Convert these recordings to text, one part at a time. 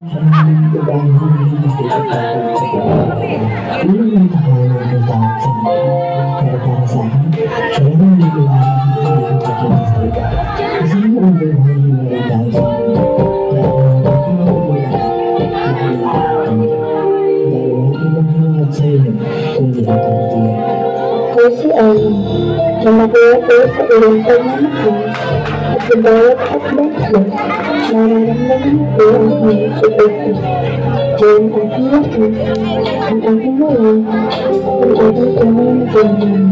Si Ay, na nakuha ko sa ilang pagmamahal at sa bawat akbang ko, nararamdaman ko ang iyong suporta. Ngayon ang hinakas, ang aking wala, ang aking tunay na ganyan.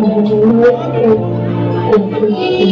Maraming ko ang Kristo.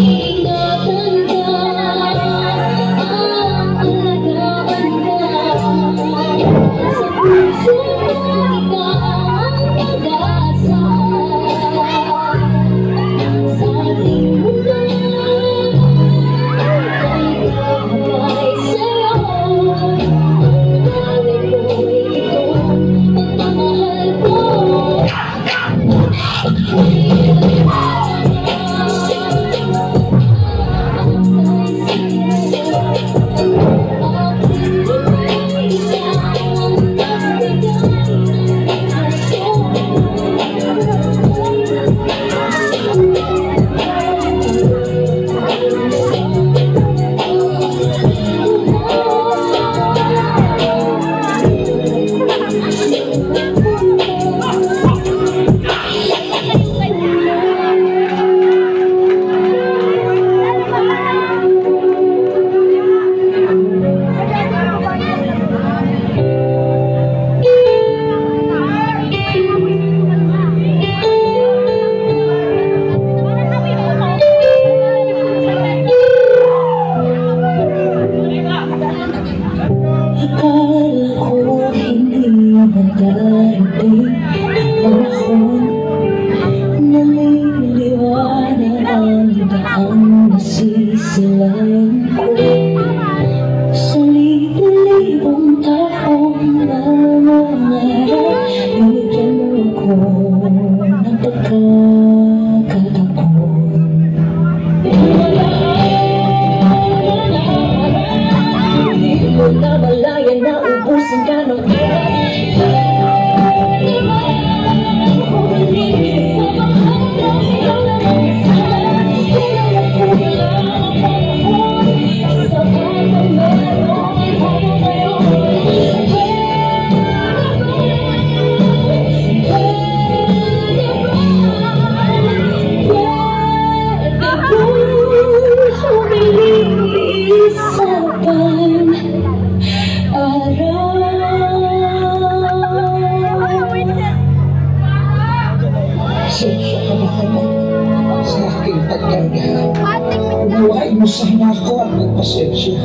Unawain mo sana ako at magpasensya.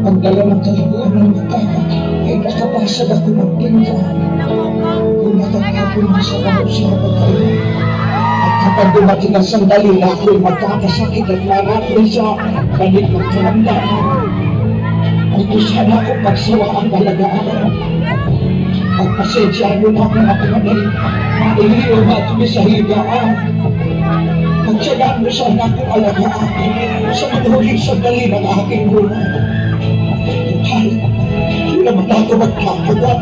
Ang dala ng kaliguan ng mata ay nakabasag ako ng pinggan. Kung nakakapon mo sa kanusapan tayo, at kapag dumating ang sandali na ako'y magkakasakit at marapin sa balik ng karamdaman, kung sana ako pagsawa ang alagaan. Pagpasensyaan mo na ako na kanay, mailiw matuloy sa higaan. Pagsagaan mo sana akong alagaan sa manuhuling sandali ng aking buhay. Tutal, hindi naman ako magkakagat.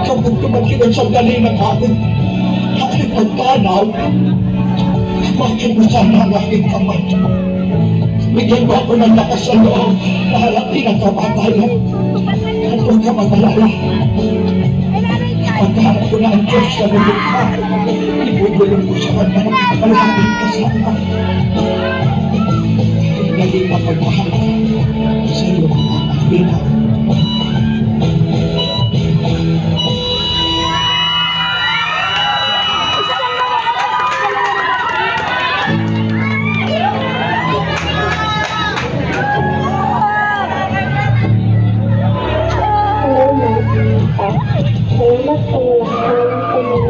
Kapag tumating ang sandali ng aking pagkanaw, bakit mo sana ang aking kamay? Bigyan mo ako ng lakas sa loob na harapin ang kamatayan. At huwag ka mag-alala. Pagkaharap ko na ang Diyos na lumukha, ibubulong ko sa kanya ang aking kasama. Naging mapagmahal sa iyong binaw. Salamat sa walang pamilya.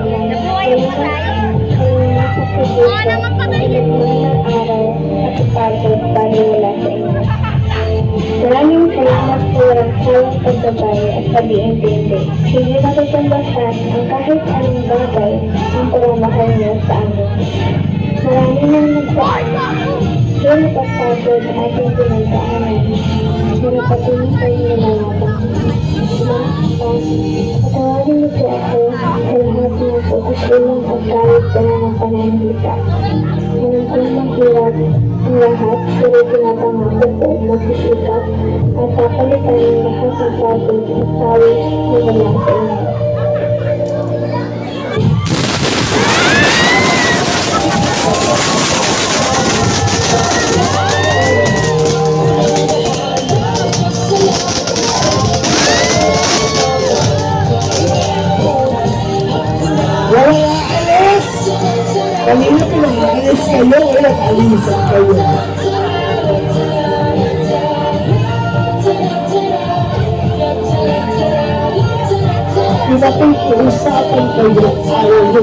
Salamat sa pagkita ng araw at pagod paniwala sa inyo. Maraming salamat sa walang salang paggabay at pag-iintindi. Hindi matutumbasan ang kahit anong bagay ang pagmamahal niyo sa amin. Maraming nang nagpapalala. Sulit at pagod na ating pinagdaanan. Pero patuloy tayo nalalaban. Patawarin niyo po ako sa lahat ng pagkukulang at kahit ka na ng pananalita. Alam kong mahirap ang lahat, pero pinapangako ko magsisikap at papalitan ng lahat ng pagod at tawis na wala sa inyo. Wala alis! Kanina ko lang alis kayo, wala alisan kayo. Hindi natin usapan kayo, ayaw nyo,